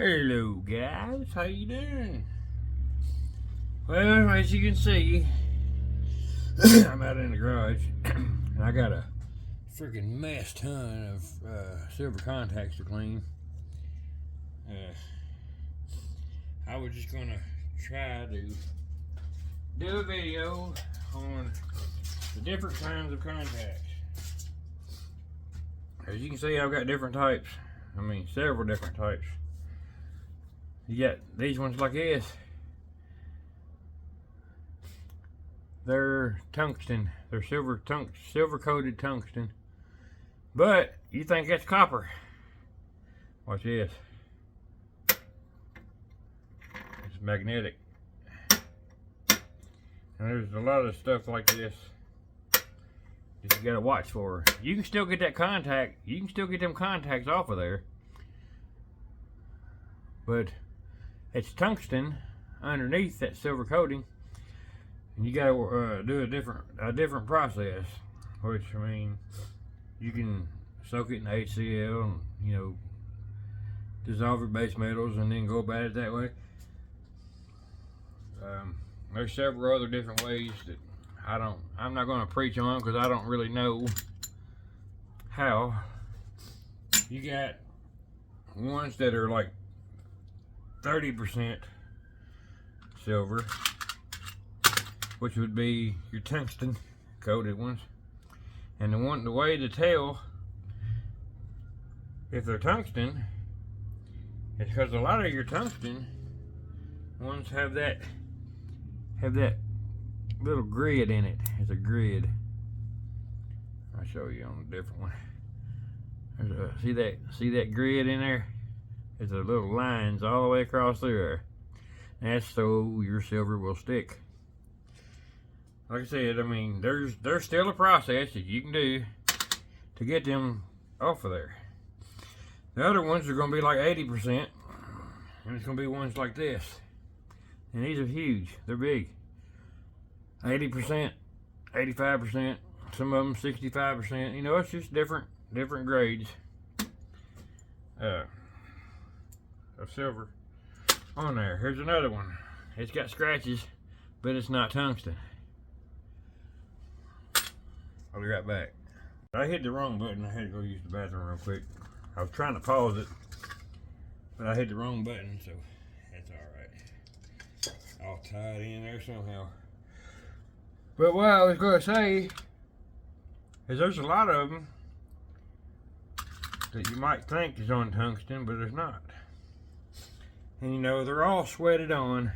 Hello guys, how you doing? Well, as you can see, I'm out in the garage and I got a freaking mess ton of silver contacts to clean. I was just gonna try to do a video on the different kinds of contacts. As you can see, I've got different types. I mean, several different types. You got these ones like this. They're tungsten. They're silver coated tungsten. But you think that's copper. Watch this. It's magnetic. And there's a lot of stuff like this that you gotta watch for. You can still get that contact. You can still get them contacts off of there. But it's tungsten underneath that silver coating, and you gotta do a different process. Which, I mean, you can soak it in HCl and, you know, dissolve your base metals and then go about it that way. There's several other different ways that I'm not going to preach on because I don't really know how. You got ones that are like 30% silver, which would be your tungsten coated ones. And the way to tell if they're tungsten is because a lot of your tungsten ones have that little grid in it. It's a grid. I'll show you on a different one. See that grid in there? It's a little lines all the way across through there. That's so your silver will stick. Like I said, I mean, there's still a process that you can do to get them off of there. The other ones are going to be like 80%, and it's going to be ones like this. And these are huge. They're big. 80%, 85%, some of them 65%. You know, it's just different grades of silver on there. Here's another one. It's got scratches, but it's not tungsten. I'll be right back. I hit the wrong button. I had to go use the bathroom real quick. I was trying to pause it, but I hit the wrong button, so that's alright. I'll tie it in there somehow. But what I was going to say is there's a lot of them that you might think is on tungsten, but it's not. And you know, they're all sweated on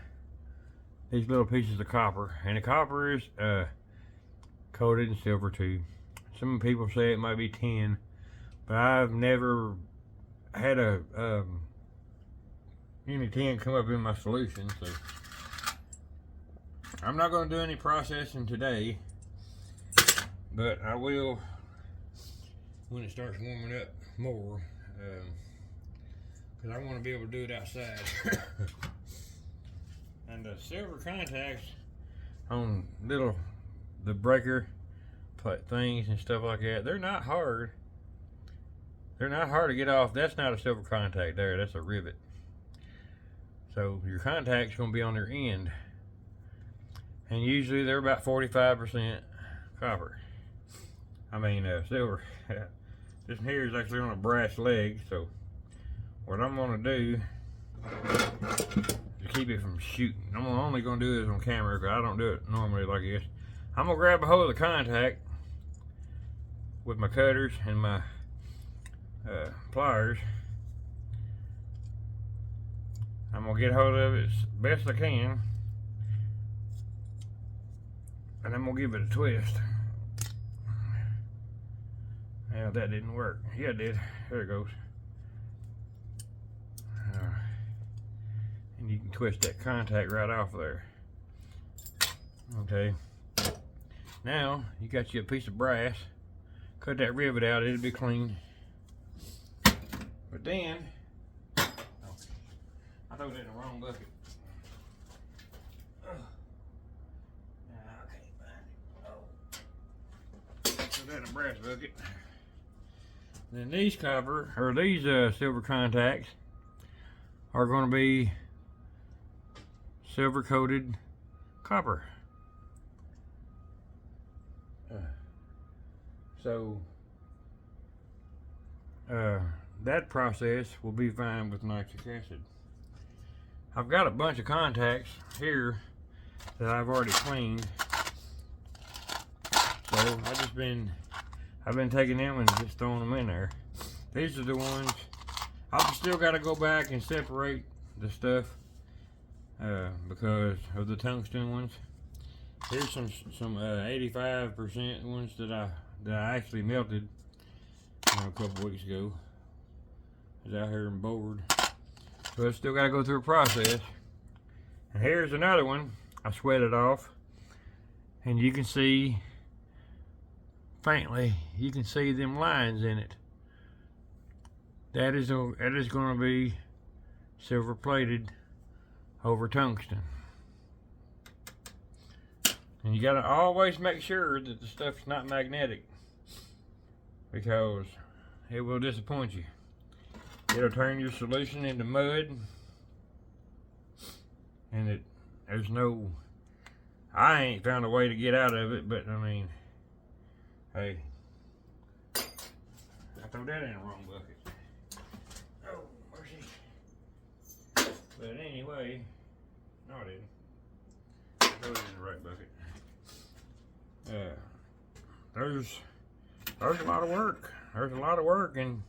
these little pieces of copper, and the copper is coated in silver too. Some people say it might be tin, but I've never had any tin come up in my solution, so I'm not going to do any processing today, but I will when it starts warming up more, because I want to be able to do it outside. And the silver contacts on the breaker things and stuff like that, they're not hard. They're not hard to get off. That's not a silver contact there, that's a rivet. So your contact's going to be on their end. And usually they're about 45% copper. I mean silver. This here is actually on a brass leg, so what I'm going to do to keep it from shooting, I'm only going to do this on camera because I don't do it normally like this. I'm going to grab a hold of the contact with my cutters and my pliers. I'm going to get hold of it as best I can, and I'm going to give it a twist. Yeah, that didn't work. Yeah, it did. There it goes. And you can twist that contact right off there. Okay. Now, you got you a piece of brass. Cut that rivet out, it'll be clean. But then, I threw it in the wrong bucket. I can't find it. Put that in a brass bucket. Then these silver contacts are going to be silver coated copper. So that process will be fine with nitric acid. I've got a bunch of contacts here that I've already cleaned. So I've been taking them and just throwing them in there. These are the ones I've still got to go back and separate the stuff because of the tungsten ones. Here's some 85% ones that I actually melted a couple weeks ago. I was out here and bored, but I still got to go through a process. And here's another one I sweated off, and you can see faintly, you can see them lines in it. That is going to be silver plated over tungsten. And you got to always make sure that the stuff's not magnetic, because it will disappoint you. It'll turn your solution into mud, and there's no, I ain't found a way to get out of it, but I mean, hey, I threw that in the wrong bucket. Oh, mercy. But anyway, no I didn't. I threw it in the right bucket. There's a lot of work. There's a lot of work in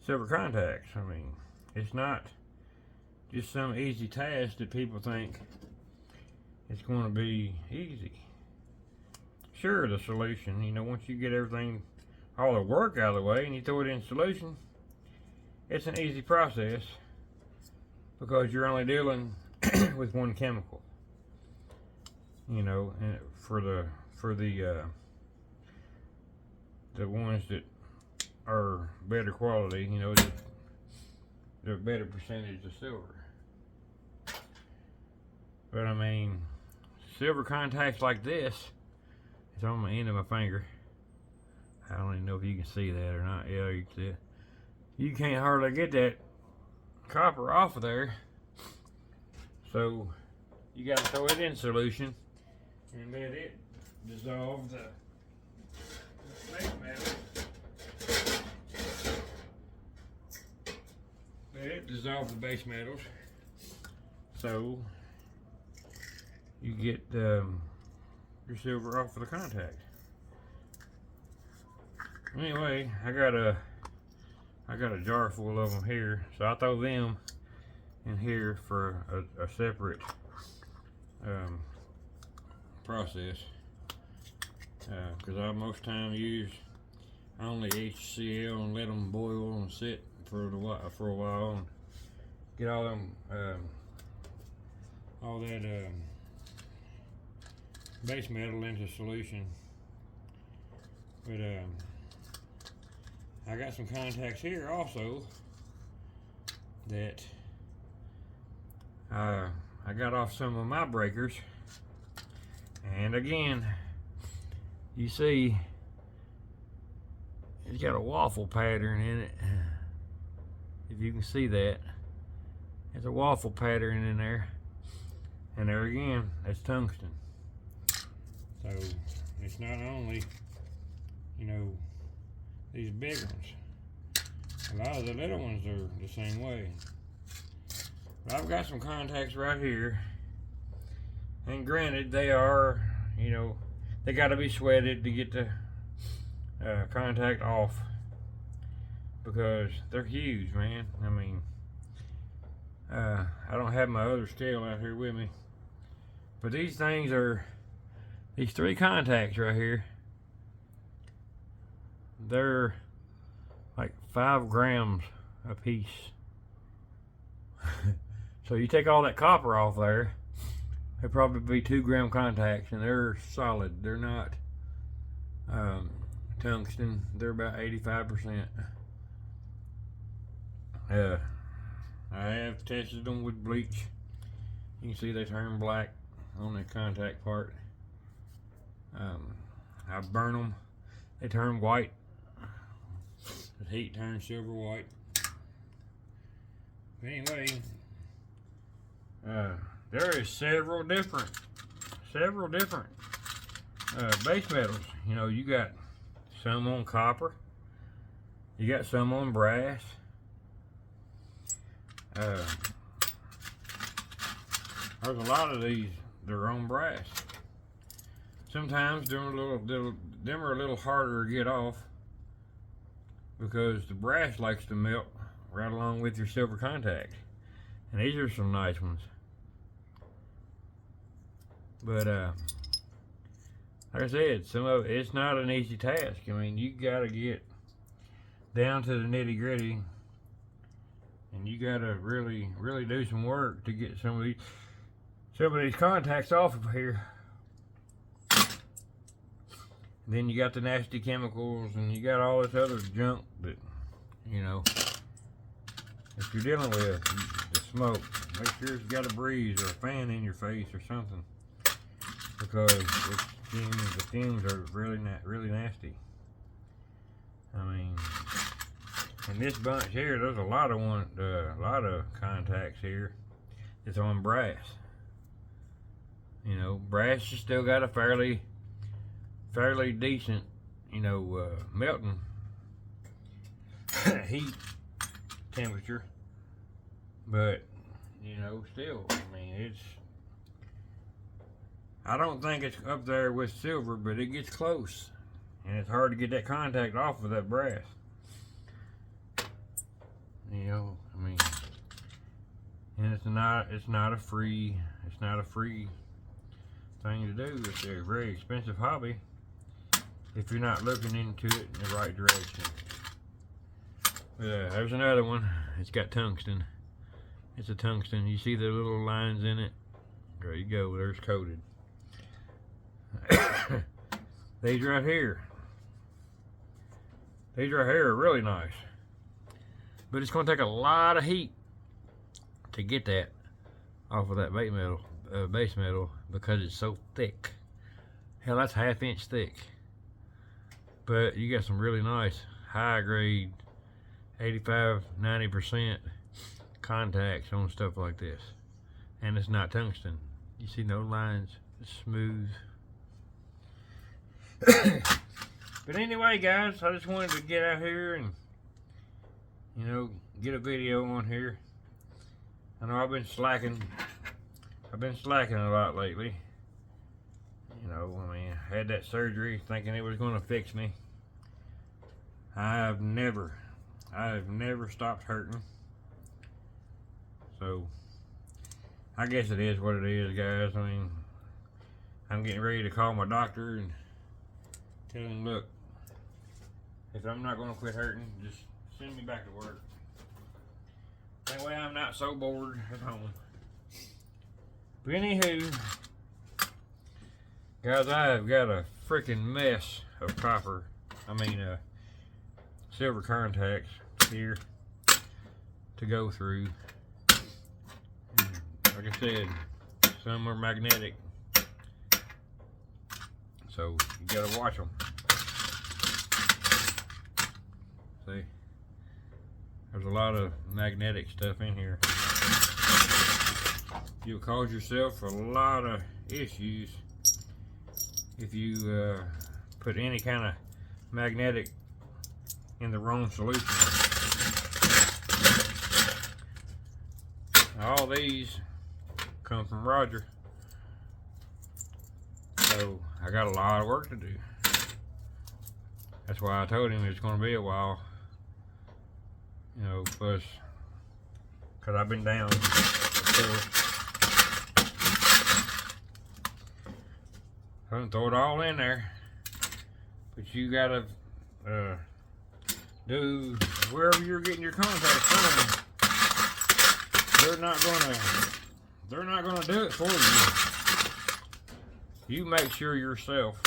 silver contacts. I mean, it's not just some easy task that people think it's going to be easy. Sure, the solution, you know, once you get everything, all the work out of the way and you throw it in solution, it's an easy process because you're only dealing with one chemical. You know, and for the ones that are better quality, you know, they're a better percentage of silver. But I mean, silver contacts like this, it's on the end of my finger. I don't even know if you can see that or not. Yeah, you can see it. You can't hardly get that copper off of there. So you got to throw it in solution and let it dissolve the base metal. Let it dissolve the base metals. So you get your silver off of the contact. Anyway, I got a jar full of them here, so I throw them in here for a separate process, because I most time use only HCl and let them boil and sit for a while and get all them all that base metal into solution. But I got some contacts here also that I got off some of my breakers, and again, you see it's got a waffle pattern in it. If you can see that, there's a waffle pattern in there, and there again, that's tungsten. So it's not only, you know, these big ones. A lot of the little ones are the same way. But I've got some contacts right here, and granted, they are, you know, they got to be sweated to get the contact off, because they're huge, man. I mean, I don't have my other scale out here with me, but these things are, these 3 contacts right here, they're like 5 grams a piece. So you take all that copper off there, they'd probably be 2 gram contacts, and they're solid. They're not tungsten. They're about 85%. I have tested them with bleach. You can see they turn black on the contact part. I burn them. They turn white. The heat turns silver white. But anyway, there is several different base metals. You know, you got some on copper, you got some on brass. There's a lot of these that are on brass. Sometimes them are a little harder to get off because the brass likes to melt right along with your silver contact. And these are some nice ones. But like I said, it's not an easy task. I mean, you gotta get down to the nitty gritty, and you gotta really do some work to get some of these contacts off of here. Then you got the nasty chemicals, and you got all this other junk that, you know, if you're dealing with the smoke, make sure it's got a breeze or a fan in your face or something, because the fumes are really nasty. I mean, in this bunch here, there's a lot of contacts here. It's on brass. You know, brass has still got a fairly decent, you know, melting heat temperature, but you know, still, I mean, I don't think it's up there with silver, but it gets close, and it's hard to get that contact off of that brass. You know, I mean, and it's not a free thing to do. It's a very expensive hobby if you're not looking into it in the right direction. There's another one. It's got tungsten. It's a tungsten. You see the little lines in it? There you go. There's coated. These right here are really nice, but it's going to take a lot of heat to get that off of that base metal because it's so thick. Hell, that's 1/2 inch thick. But you got some really nice high grade 85-90% contacts on stuff like this, and it's not tungsten. You see no lines. It's smooth. But anyway, guys, I just wanted to get out here and, you know, get a video on here. I know I've been slacking a lot lately. You know, I mean, I had that surgery thinking it was going to fix me. I've never stopped hurting. So, I guess it is what it is, guys. I mean, I'm getting ready to call my doctor and tell him, look, if I'm not going to quit hurting, just send me back to work. That way I'm not so bored at home. But anywho, guys, I have got a freaking mess of silver contacts here to go through. And like I said, some are magnetic, so you gotta watch them. See, there's a lot of magnetic stuff in here. You'll cause yourself a lot of issues if you put any kind of magnetic in the wrong solution. All these come from Roger, so I got a lot of work to do. That's why I told him it's going to be a while, you know, plus because I've been down before. I didn't throw it all in there, but you gotta do wherever you're getting your contacts from. They're not gonna do it for you. You make sure yourself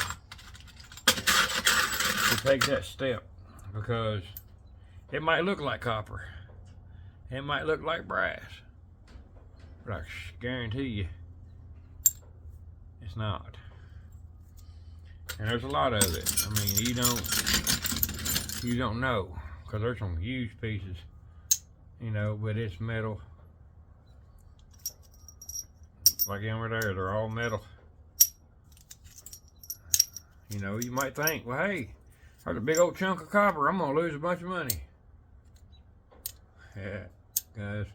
to take that step, because it might look like copper, it might look like brass, but I guarantee you it's not. And there's a lot of it. I mean, you don't know, because there's some huge pieces, you know, but it's metal. like over there, they're all metal. You know, you might think, well, hey, there's a big old chunk of copper. I'm gonna lose a bunch of money. Yeah, guys,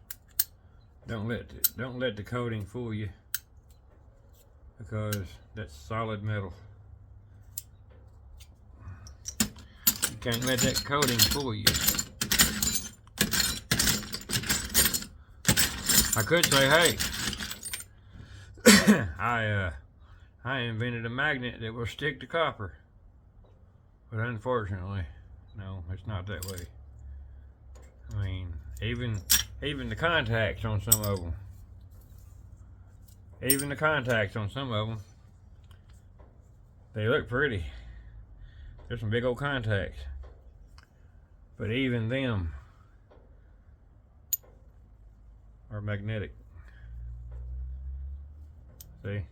don't let the coating fool you, because that's solid metal. You can't let that coating fool you. I could say, hey, I invented a magnet that will stick to copper. But unfortunately, no, it's not that way. I mean, even the contacts on some of them. Even the contacts on some of them, they look pretty. There's some big old contacts. But even them are magnetic. See?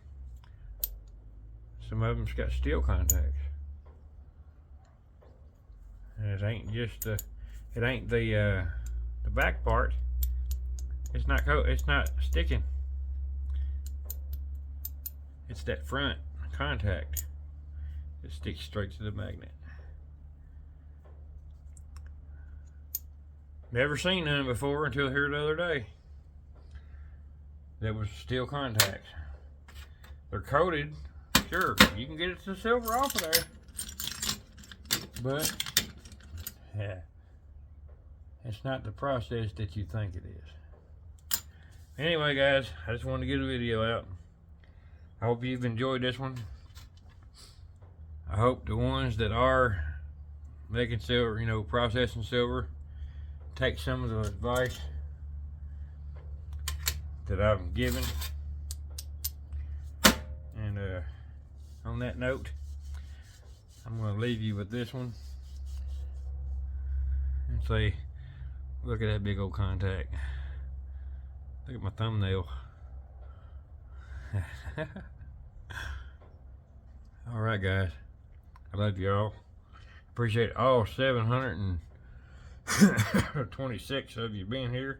Some of them's got steel contacts. And it ain't just the back part. It's not sticking. It's that front contact that sticks straight to the magnet. Never seen none before until here the other day. That was steel contacts. They're coated. Sure, you can get the silver off of there. But yeah, it's not the process that you think it is. Anyway, guys, I just wanted to get a video out. I hope you've enjoyed this one. I hope the ones that are making silver, you know, processing silver, take some of the advice that I've given. And on that note, I'm going to leave you with this one and say, look at that big old contact. Look at my thumbnail. Alright, guys, I love you all. Appreciate all 726 of you being here.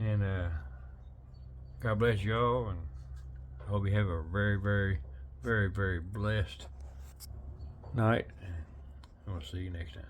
And God bless you all, and I hope you have a very, very, very, very blessed night. And we'll see you next time.